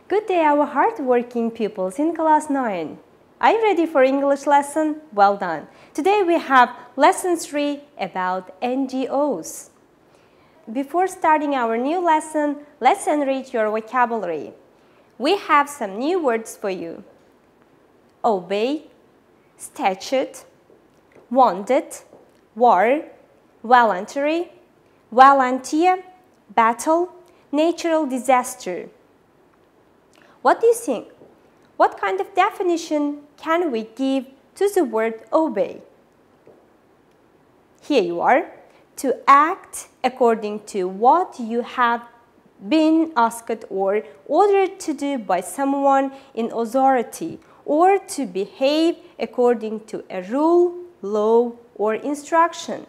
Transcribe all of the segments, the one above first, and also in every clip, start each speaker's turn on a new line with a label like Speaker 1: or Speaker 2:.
Speaker 1: Good day, our hardworking pupils in class 9. Are you ready for English lesson? Well done. Today we have lesson 3 about NGOs. Before starting our new lesson, let's enrich your vocabulary. We have some new words for you. Obey, statute, wanted, war, voluntary, volunteer, battle, natural disaster. What do you think? What kind of definition can we give to the word obey? Here you are. To act according to what you have been asked or ordered to do by someone in authority, or to behave according to a rule, law, or instruction.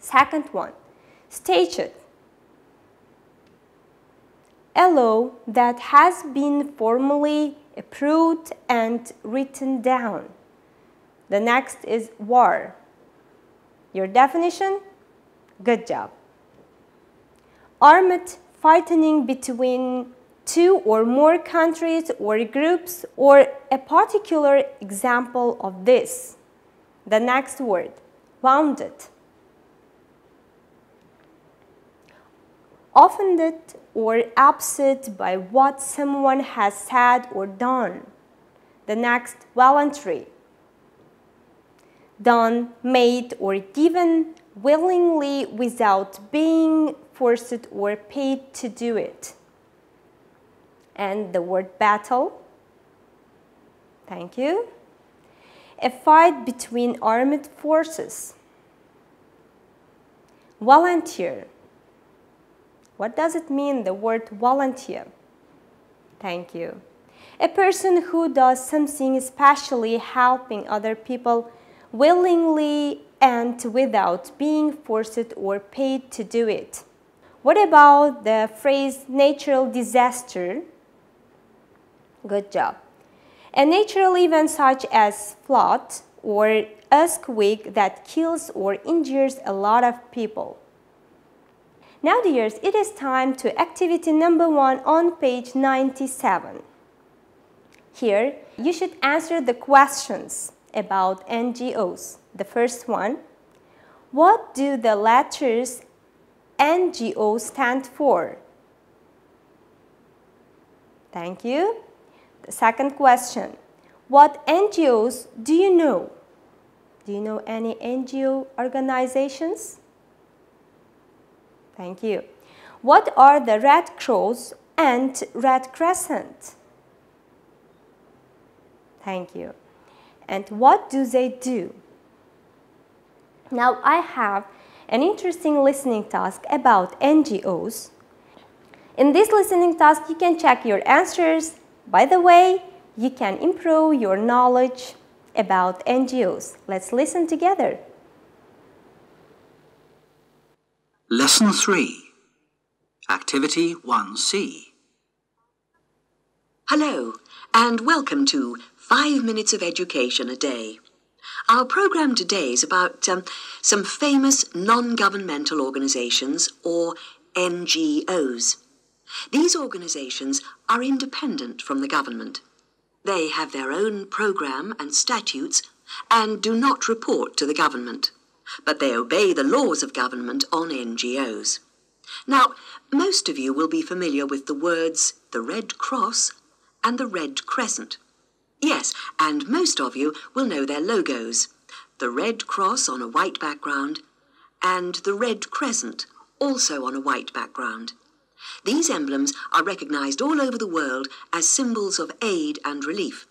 Speaker 1: Second one, statute. A law that has been formally approved and written down. The next is war. Your definition? Good job. Armed fighting between two or more countries or groups, or a particular example of this. The next word, wounded. Offended or upset by what someone has said or done. The next, voluntary. Done, made, or given willingly without being forced or paid to do it. And the word battle. Thank you. A fight between armed forces. Volunteer. What does it mean, the word volunteer? Thank you. A person who does something, especially helping other people, willingly and without being forced or paid to do it. What about the phrase natural disaster? Good job. A natural event such as flood or earthquake that kills or injures a lot of people. Now, dears, it is time to activity number 1 on page 97. Here, you should answer the questions about NGOs. The first one, what do the letters NGO stand for? Thank you. The second question, what NGOs do you know? Do you know any NGO organizations? Thank you. What are the Red Cross and Red Crescent? Thank you. And what do they do? Now I have an interesting listening task about NGOs. In this listening task, you can check your answers. By the way, you can improve your knowledge about NGOs. Let's listen together.
Speaker 2: Lesson 3, Activity 1C.
Speaker 3: Hello, and welcome to 5 Minutes of Education a Day. Our program today is about some famous non-governmental organizations, or NGOs. These organizations are independent from the government. They have their own program and statutes and do not report to the government, but they obey the laws of government on NGOs. Now, most of you will be familiar with the words the Red Cross and the Red Crescent. Yes, and most of you will know their logos, the Red Cross on a white background and the Red Crescent also on a white background. These emblems are recognized all over the world as symbols of aid and relief.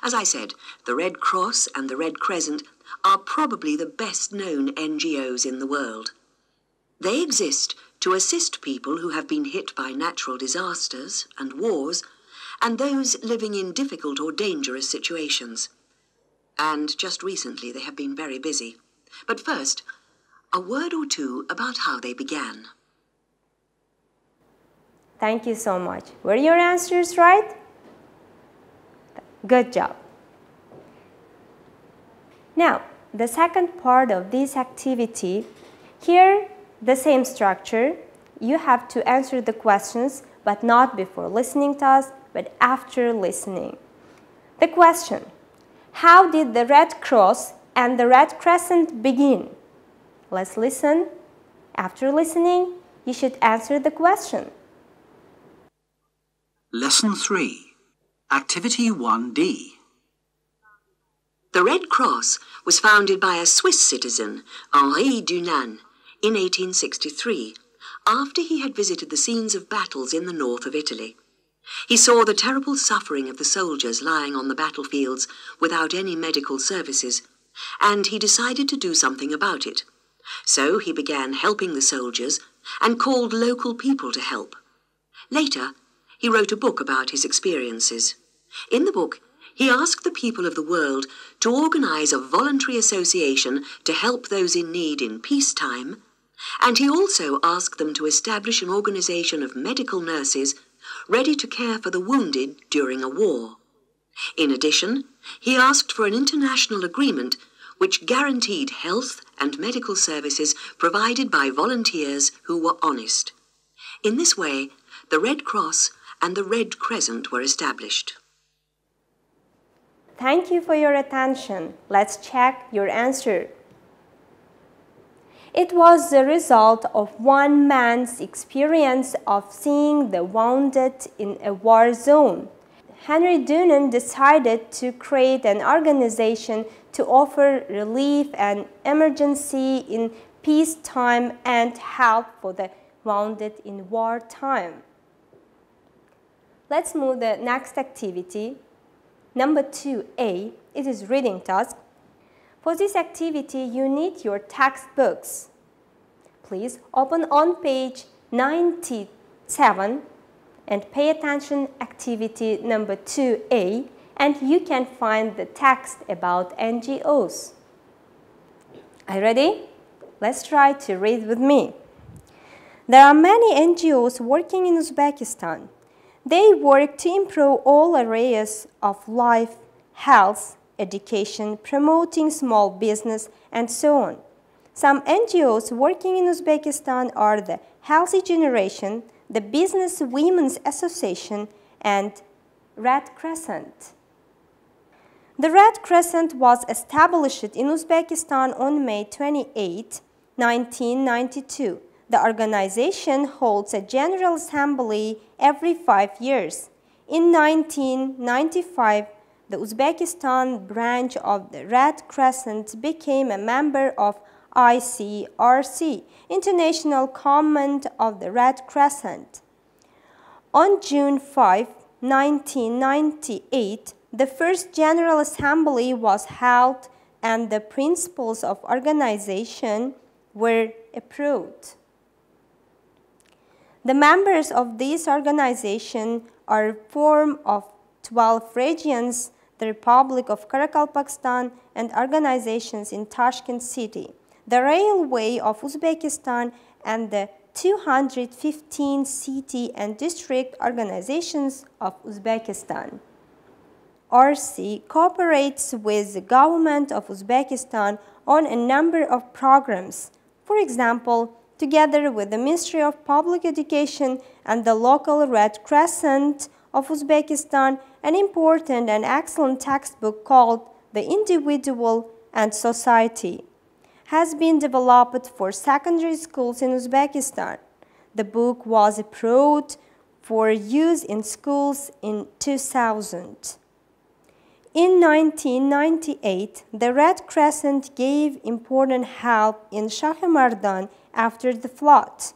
Speaker 3: As I said, the Red Cross and the Red Crescent are probably the best-known NGOs in the world. They exist to assist people who have been hit by natural disasters and wars, and those living in difficult or dangerous situations. And just recently they have been very busy. But first, a word or two about how they began.
Speaker 1: Thank you so much. Were your answers right? Good job. Now, the second part of this activity, here the same structure. You have to answer the questions but not before listening to us, but after listening. The question: how did the Red Cross and the Red Crescent begin? Let's listen. After listening, you should answer the question.
Speaker 2: Lesson 3, Activity 1D.
Speaker 3: The Red Cross was founded by a Swiss citizen, Henri Dunant, in 1863, after he had visited the scenes of battles in the north of Italy. He saw the terrible suffering of the soldiers lying on the battlefields without any medical services, and he decided to do something about it. So he began helping the soldiers and called local people to help. Later, he wrote a book about his experiences. In the book, he asked the people of the world to organize a voluntary association to help those in need in peacetime, and he also asked them to establish an organization of medical nurses ready to care for the wounded during a war. In addition, he asked for an international agreement which guaranteed health and medical services provided by volunteers who were honest. In this way, the Red Cross and the Red Crescent were established.
Speaker 1: Thank you for your attention. Let's check your answer. It was the result of one man's experience of seeing the wounded in a war zone. Henri Dunant decided to create an organization to offer relief and emergency in peacetime and help for the wounded in wartime. Let's move to the next activity. Number 2A, it is reading task. For this activity, you need your textbooks. Please open on page 97 and pay attention activity number 2A, and you can find the text about NGOs. Are you ready? Let's try to read with me. There are many NGOs working in Uzbekistan. They work to improve all areas of life, health, education, promoting small business, and so on. Some NGOs working in Uzbekistan are the Healthy Generation, the Business Women's Association, and Red Crescent. The Red Crescent was established in Uzbekistan on May 28, 1992. The organization holds a General Assembly every 5 years. In 1995, the Uzbekistan branch of the Red Crescent became a member of ICRC, International Command of the Red Crescent. On June 5, 1998, the first General Assembly was held and the principles of organization were approved. The members of this organization are formed of 12 regions, the Republic of Karakalpakstan, and organizations in Tashkent city, the Railway of Uzbekistan, and the 215 city and district organizations of Uzbekistan. RC cooperates with the government of Uzbekistan on a number of programs. For example, together with the Ministry of Public Education and the local Red Crescent of Uzbekistan, an important and excellent textbook called The Individual and Society has been developed for secondary schools in Uzbekistan. The book was approved for use in schools in 2000. In 1998, the Red Crescent gave important help in Shahimardan after the flood.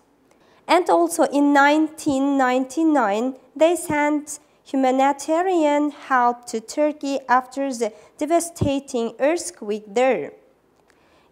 Speaker 1: And also in 1999, they sent humanitarian help to Turkey after the devastating earthquake there.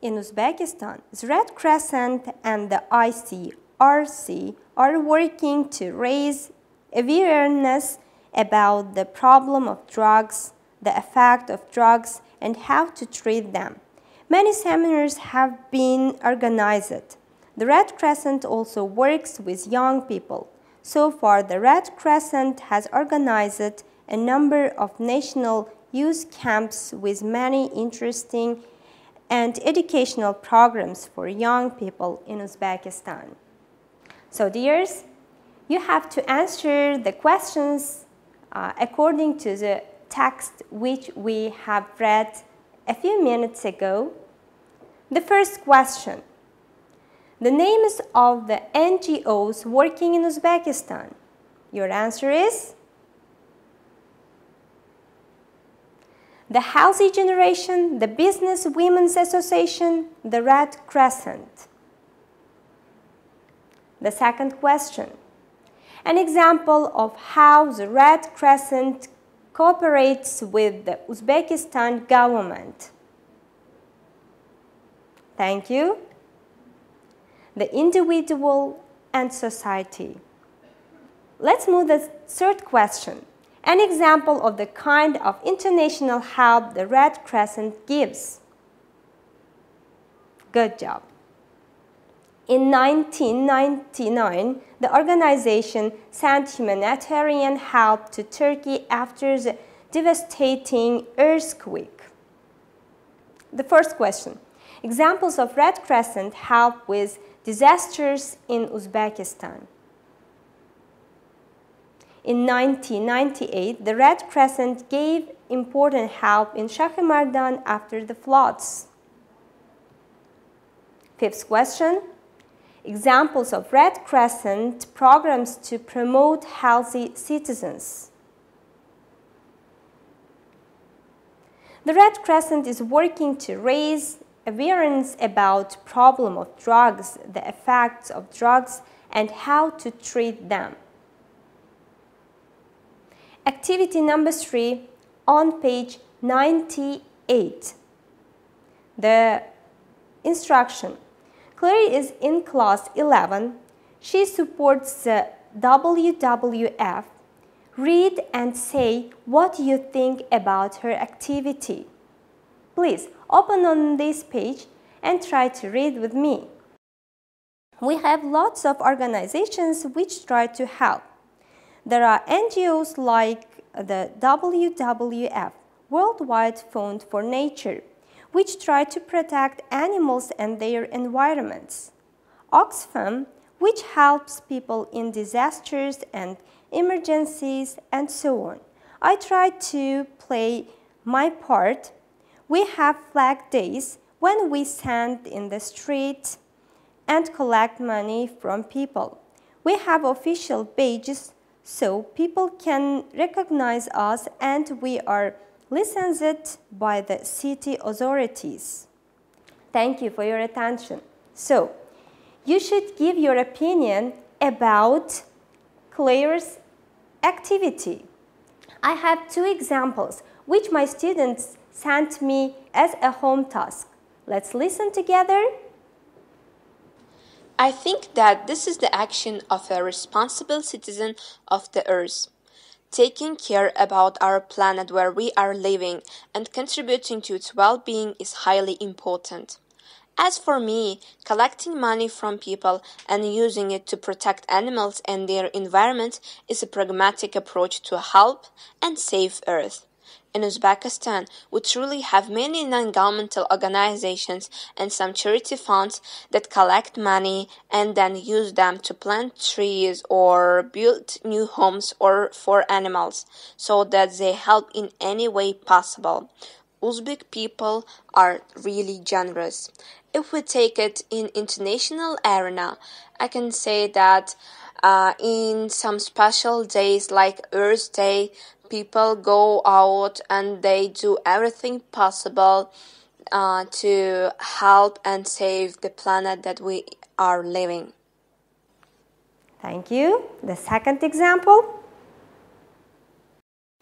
Speaker 1: In Uzbekistan, the Red Crescent and the ICRC are working to raise awareness about the problem of drugs, the effect of drugs, and how to treat them. Many seminars have been organized. The Red Crescent also works with young people. So far, the Red Crescent has organized a number of national youth camps with many interesting and educational programs for young people in Uzbekistan. So, dears, You have to answer the questions according to the text which we have read a few minutes ago. The first question: the names of the NGOs working in Uzbekistan. Your answer is the Healthy Generation, the Business Women's Association, the Red Crescent. The second question: an example of how the Red Crescent cooperates with the Uzbekistan government. Thank you. The individual and society. Let's move to the third question. An example of the kind of international help the Red Crescent gives. Good job. In 1999, the organization sent humanitarian help to Turkey after the devastating earthquake. The first question: examples of Red Crescent help with disasters in Uzbekistan. In 1998, the Red Crescent gave important help in Shahrimardan after the floods. Fifth question: examples of Red Crescent programs to promote healthy citizens. The Red Crescent is working to raise awareness about the problem of drugs, the effects of drugs, and how to treat them. Activity number 3 on page 98. The instruction: Claire is in class 11. She supports the WWF. Read and say what you think about her activity. Please open on this page and try to read with me. We have lots of organizations which try to help. There are NGOs like the WWF, Worldwide Fund for Nature, which try to protect animals and their environments. Oxfam, which helps people in disasters and emergencies, and so on. I try to play my part. We have flag days when we stand in the street and collect money from people. We have official pages so people can recognize us, and we are licensed by the city authorities. Thank you for your attention. So, you should give your opinion about Claire's activity. I have 2 examples which my students sent me as a home task. Let's listen together.
Speaker 4: I think that this is the action of a responsible citizen of the earth. Taking care about our planet where we are living and contributing to its well-being is highly important. As for me, collecting money from people and using it to protect animals and their environment is a pragmatic approach to help and save Earth. In Uzbekistan, we truly have many non-governmental organizations and some charity funds that collect money and then use them to plant trees or build new homes or for animals so that they help in any way possible. Uzbek people are really generous. If we take it in international arena, I can say that in some special days like Earth Day, people go out and they do everything possible to help and save the planet that we are living.
Speaker 1: Thank you. The second example.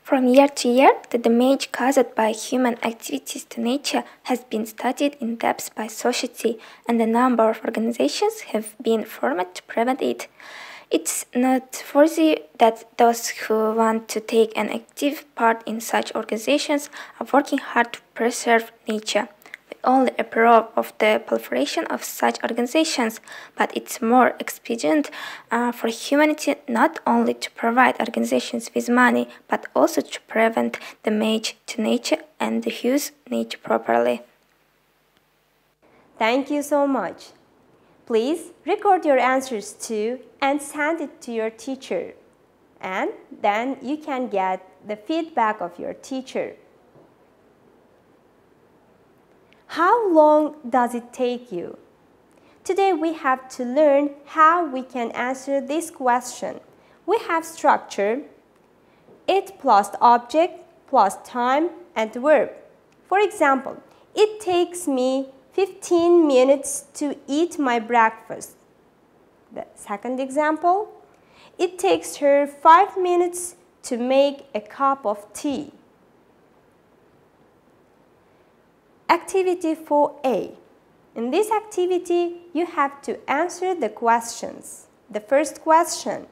Speaker 5: From year to year, the damage caused by human activities to nature has been studied in depth by society, and a number of organizations have been formed to prevent it. It's noteworthy that those who want to take an active part in such organizations are working hard to preserve nature. We only approve of the proliferation of such organizations, but it's more expedient for humanity not only to provide organizations with money, but also to prevent damage to nature and use nature properly.
Speaker 1: Thank you so much. Please record your answers too and send it to your teacher. And then you can get the feedback of your teacher. How long does it take you? Today we have to learn how we can answer this question. We have structure, it plus object plus time and verb. For example, it takes me 15 minutes to eat my breakfast. The second example, it takes her 5 minutes to make a cup of tea. Activity 4A. In this activity, you have to answer the questions. The first question,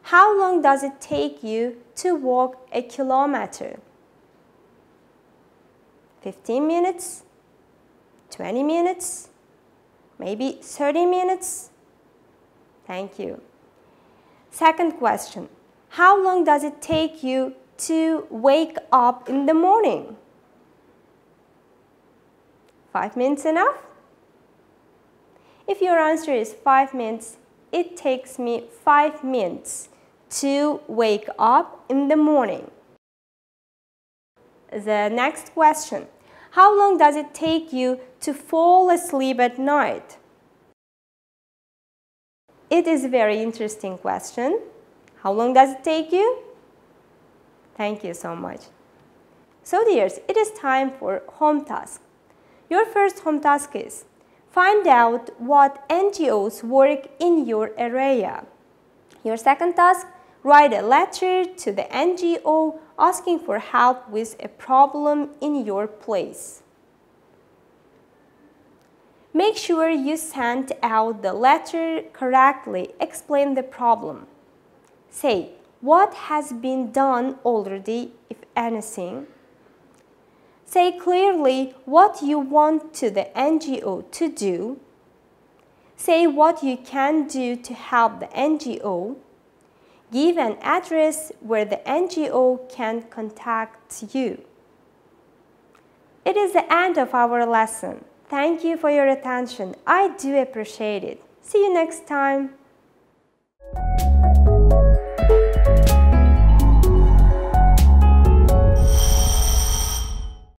Speaker 1: how long does it take you to walk a kilometer? 15 minutes, 20 minutes, maybe 30 minutes? Thank you. Second question, how long does it take you to wake up in the morning? 5 minutes enough? If your answer is 5 minutes, it takes me 5 minutes to wake up in the morning. The next question, how long does it take you to fall asleep at night? It is a very interesting question. How long does it take you? Thank you so much. So dears, it is time for home task. Your first home task is find out what NGOs work in your area. Your second task, write a letter to the NGO asking for help with a problem in your place. Make sure you send out the letter correctly. Explain the problem. Say what has been done already, if anything. Say clearly what you want to the NGO to do. Say what you can do to help the NGO. Give an address where the NGO can contact you. It is the end of our lesson. Thank you for your attention. I do appreciate it. See you next time.